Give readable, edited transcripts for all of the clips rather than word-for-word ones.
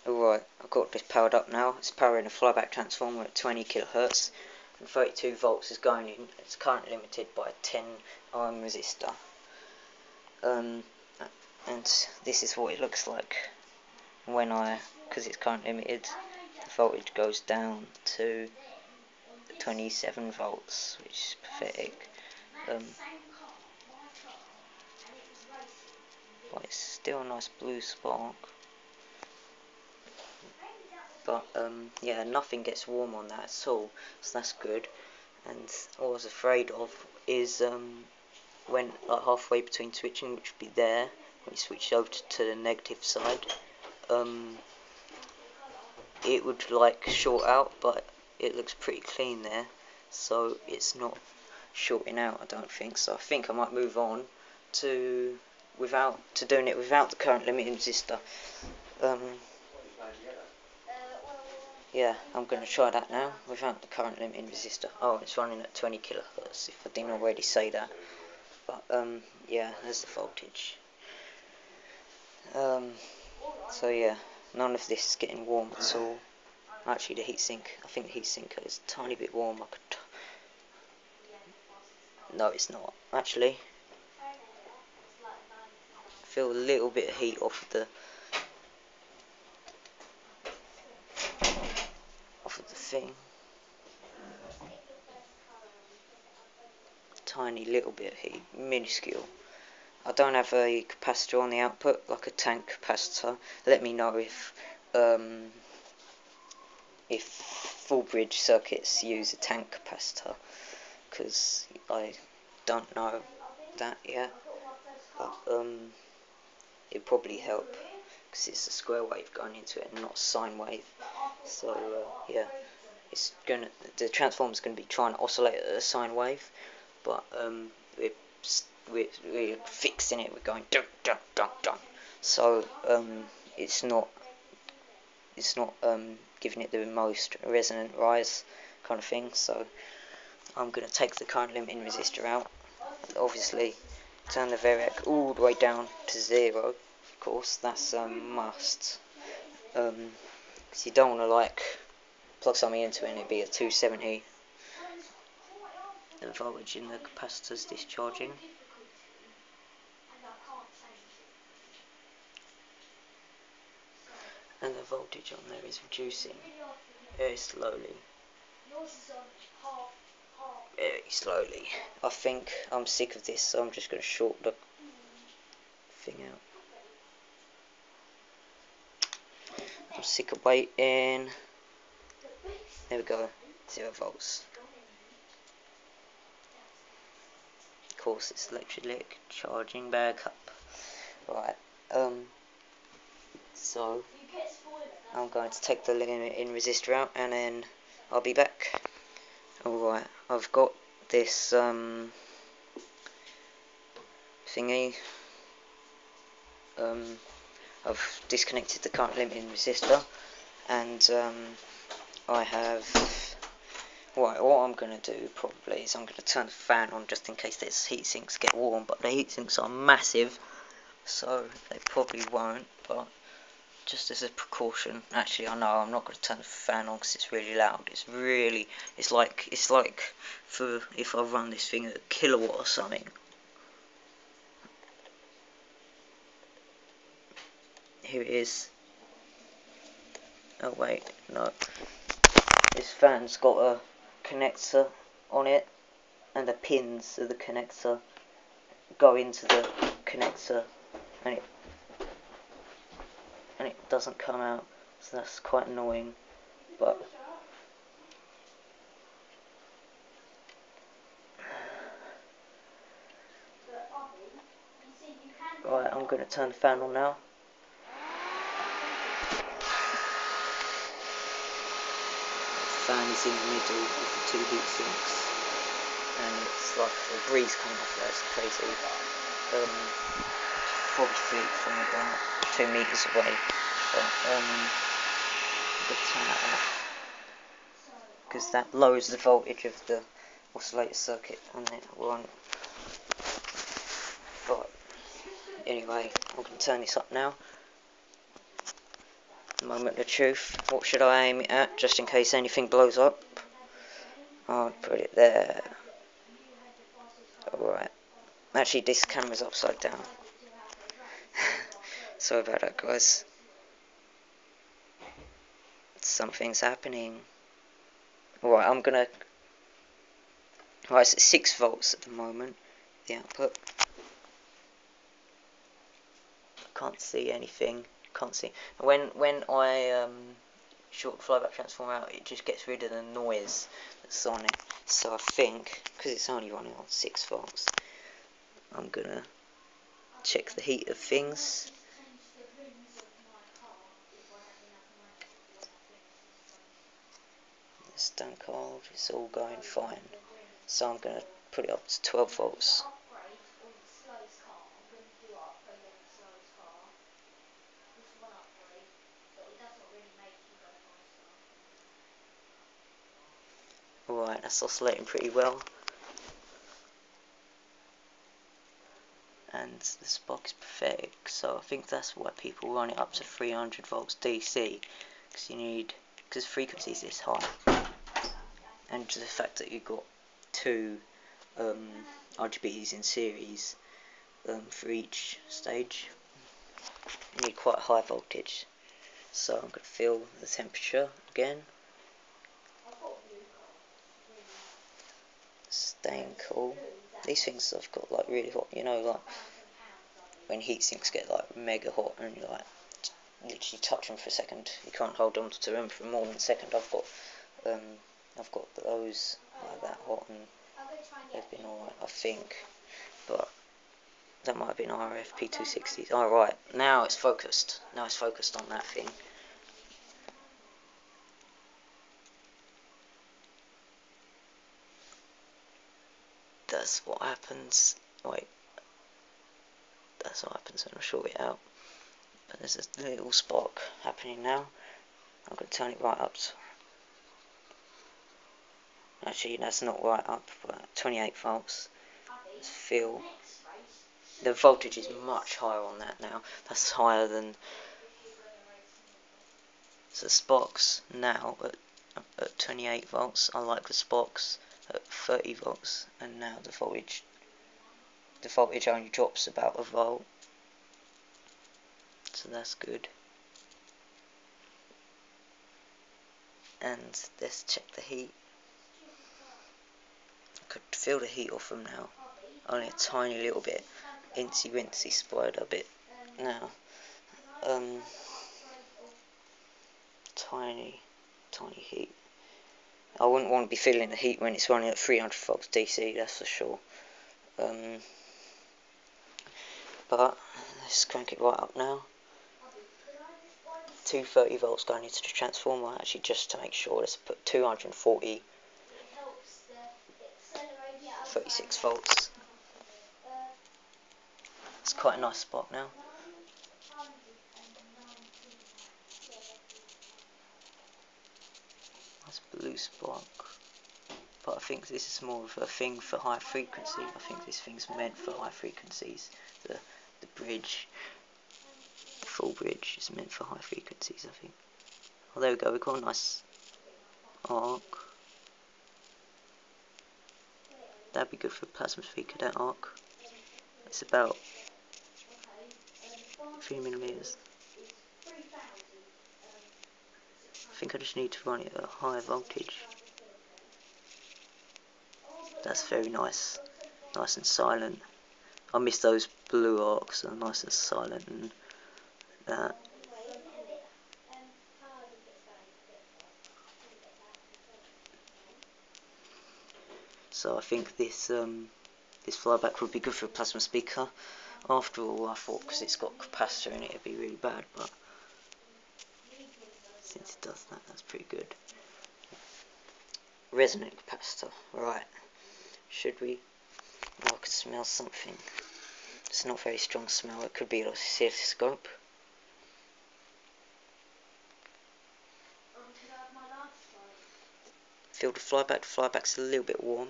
Alright, I've got this powered up now. It's powering a flyback transformer at 20 kHz and 32 volts is going in. It's currently limited by a 10 ohm resistor. And this is what it looks like when because it's current limited, the voltage goes down to 27 volts, which is pathetic. But it's still a nice blue spark. But yeah, nothing gets warm on that at all, so that's good. And all I was afraid of is when like halfway between switching, which would be there, when you switch over to the negative side, it would like short out, but it looks pretty clean there, so it's not shorting out, I don't think. So I think I might move on to doing it without the current limiting resistor. Yeah, I'm going to try that now without the current limiting resistor. Oh, it's running at 20 kHz, if I didn't already say that. But yeah, there's the voltage. So yeah, none of this is getting warm at all. Actually, the heatsink, I think the heatsink is a tiny bit warm. No, it's not. Actually, I feel a little bit of heat off of the thing. Tiny little bit of heat, minuscule. I don't have a capacitor on the output, like a tank capacitor. Let me know if full bridge circuits use a tank capacitor, because I don't know that yet. But it'd probably help, because it's a square wave going into it and not a sine wave. So yeah, the transformer's going to be trying to oscillate at a sine wave, but we're fixing it. We're going dun dun dun dun. So it's not giving it the most resonant rise kind of thing. So I'm going to take the current limiting resistor out. Obviously, turn the variac all the way down to 0. Of course, that's a must. Because you don't want to like plug something into it and it'd be a 270. The voltage in the capacitor's discharging. And the voltage on there is reducing very slowly. Very slowly. I think I'm sick of this, so I'm just going to short the thing out. I'm sick of waiting. There we go, 0 volts. Of course, it's electrolytic charging back up. Right, so I'm going to take the limiting resistor out and then I'll be back. Alright, I've got this thingy. I've disconnected the current limiting resistor, and I have. Right, what I'm going to do probably is I'm going to turn the fan on just in case these heat sinks get warm, but the heat sinks are massive, so they probably won't, but just as a precaution. Actually, I know I'm not going to turn the fan on because it's really loud. It's like for if I run this thing at a kilowatt or something. Here it is. Oh wait, no. This fan's got a connector on it, and the pins of the connector go into the connector, and it doesn't come out, so that's quite annoying. But right, I'm going to turn the fan on now. The fan is in the middle of the 2 heat sinks, and it's like a breeze coming off there. It's crazy. Probably feel it from about 2 meters away. But I'm going to turn that off, because that lowers the voltage of the oscillator circuit, and it won't. But anyway, I'm going to turn this up now. the moment of truth. What should I aim it at, just in case anything blows up? I'll put it there. Alright. Actually, this camera's upside down. Sorry about that, guys. Something's happening. Alright, I'm gonna... Right, it's at 6 volts at the moment, the output. Can't see anything. Can't see. When I short flyback transform out, it just gets rid of the noise that's on it. So I think, because it's only running on 6 volts, I'm gonna check the heat of things. It's stone cold, it's all going fine. So I'm gonna put it up to 12 volts. Alright, that's oscillating pretty well. And the spark is pathetic, so I think that's why people run it up to 300 volts DC, because frequency is this high, and the fact that you've got 2 RGBs in series for each stage, you need quite high voltage. So I'm going to feel the temperature again. Staying cool. These things have got like really hot, you know, like when heat sinks get like mega hot and you like literally touch them for a second, you can't hold on to them for more than a second. I've got those like that hot, and they've been alright, I think, but that might have been RF pt2. Alright, now it's focused. Now it's focused on that thing. That's what happens. Wait, that's what happens when I short it out. But there's a little spark happening now. I'm going to turn it right up. Actually, that's not right up, but 28 volts. Let's feel. The voltage is much higher on that now. That's higher than. So the sparks now at 28 volts. I like the sparks at 30 volts, and now the voltage only drops about a volt. So that's good. And let's check the heat. I could feel the heat off them now. Only a tiny little bit. Incy wincy spider bit now. Tiny heat. I wouldn't want to be feeling the heat when it's running at 300 volts DC, that's for sure. But let's crank it right up now. 230 volts going into the transformer, actually, just to make sure. Let's put 240, 36 volts. It's quite a nice spot now. Nice blue spark. But I think this is more of a thing for high frequency. I think this thing's meant for high frequencies. The bridge, the full bridge is meant for high frequencies, I think. Oh, there we go, we've got a nice arc. That'd be good for a plasma speaker, that arc. It's about 3mm. I think I just need to run it at a higher voltage. That's very nice. Nice and silent. I miss those blue arcs, they're nice and silent and that. So I think this flyback would be good for a plasma speaker. After all, I thought because it's got capacitor in it, it'd be really bad, but since it does that, that's pretty good. Resonant capacitor, right. Should we? Oh, I could smell something. It's not a very strong smell, it could be an oscilloscope. Feel the flyback's a little bit warm.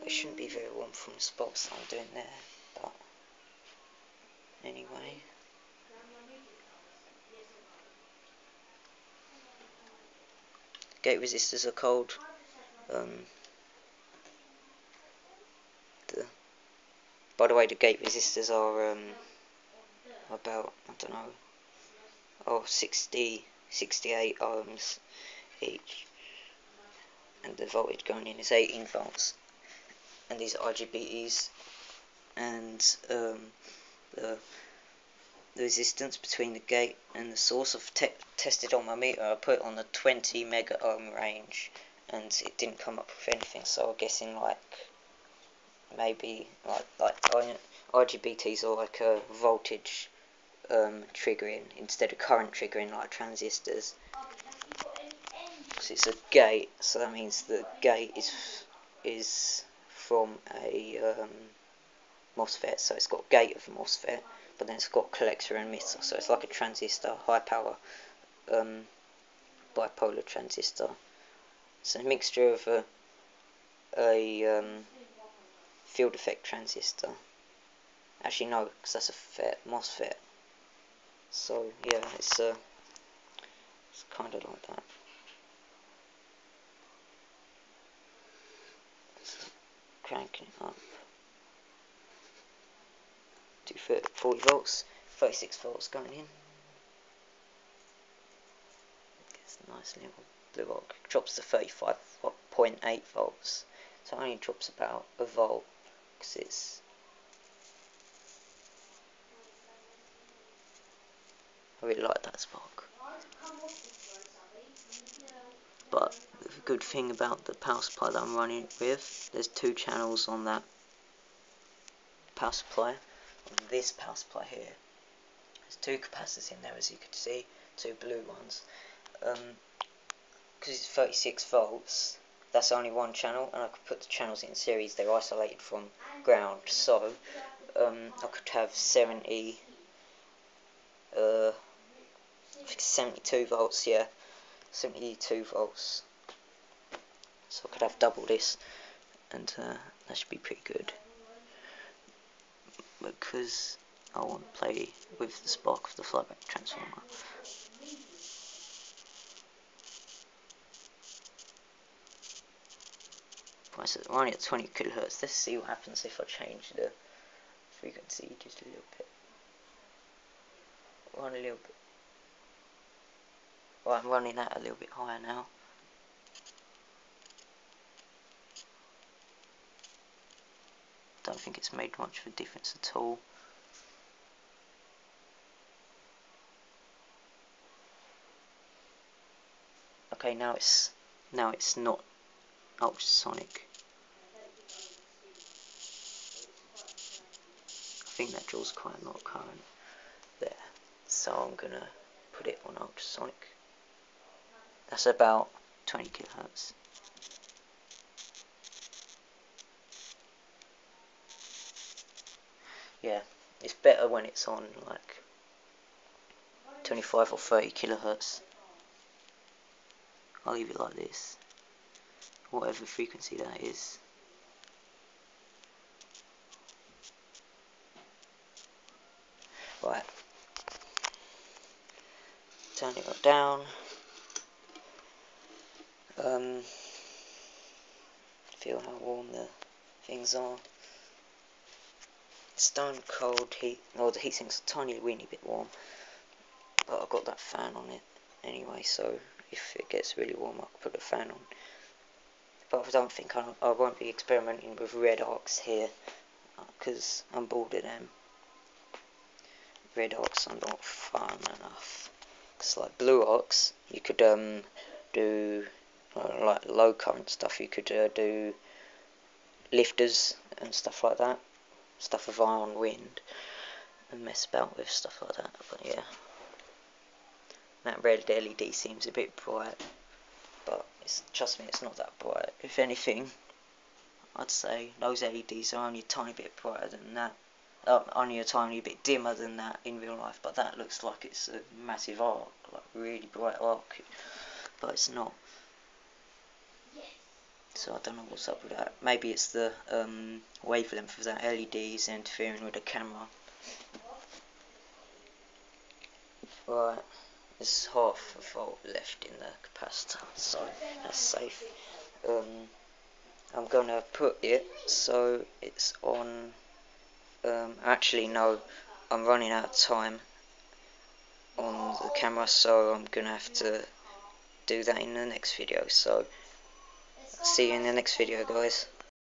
It shouldn't be very warm from the spots I'm doing there, but anyway. gate resistors are called. By the way, the gate resistors are about, I don't know, 68 ohms each, and the voltage going in is 18 volts. And these are IGBTs, and the resistance between the gate and the source I've tested on my meter. I put it on the 20 mega ohm range, and it didn't come up with anything. So I'm guessing maybe IGBTs are like a voltage triggering instead of current triggering like transistors. So it's a gate, so that means the gate is from a MOSFET, so it's got gate of MOSFET, but then it's got collector and emitter, so it's like a transistor, high power bipolar transistor. It's a mixture of a field effect transistor. Actually no, because that's a MOSFET. So yeah, it's kind of like that. Cranking it up to 40 volts, 36 volts going in. Gets a nice little blue arc. Drops to 35.8 volts, so it only drops about a volt because it's. I really like that spark. But the good thing about the power supply that I'm running with, there's 2 channels on that power supply. On this power supply here, there's 2 capacitors in there, as you can see, 2 blue ones. Because it's 36 volts, that's only 1 channel, and I could put the channels in series. They're isolated from ground, so I could have 72 volts, yeah, 72 volts. So I could have double this, and that should be pretty good. Because I want to play with the spark of the flyback transformer. Right, so we're only at 20 kilohertz. Let's see what happens if I change the frequency just a little bit. Run a little bit. Right, I'm running that a little bit higher now. Don't think it's made much of a difference at all. Okay, now it's not ultrasonic. I think that draws quite a lot of current there, so I'm gonna put it on ultrasonic. That's about 20 kilohertz. Yeah, it's better when it's on like 25 or 30 kilohertz. I'll leave it like this, whatever frequency that is. Right, turn it down. Feel how warm the things are. Stone cold heat. Well, the heatsink's a tiny weeny bit warm, but I've got that fan on it anyway, so if it gets really warm I can put a fan on. But I don't think I won't be experimenting with red arcs here, because I'm bored of them. Red arcs are not fun enough. It's like blue arcs, you could do like low current stuff. You could do lifters and stuff like that, stuff with ion wind, and mess about with stuff like that. But yeah, that red LED seems a bit bright, but trust me, it's not that bright. If anything, I'd say those LEDs are only a tiny bit brighter than that. Only a tiny bit dimmer than that in real life, but that looks like it's a massive arc, like really bright arc, but it's not. So I don't know what's up with that. Maybe it's the wavelength of that LED is interfering with the camera. Right, there's half a volt left in the capacitor. first, so that's safe. I'm gonna put it so it's on. Actually, no, I'm running out of time on the camera, so I'm gonna have to do that in the next video. So see you in the next video, guys.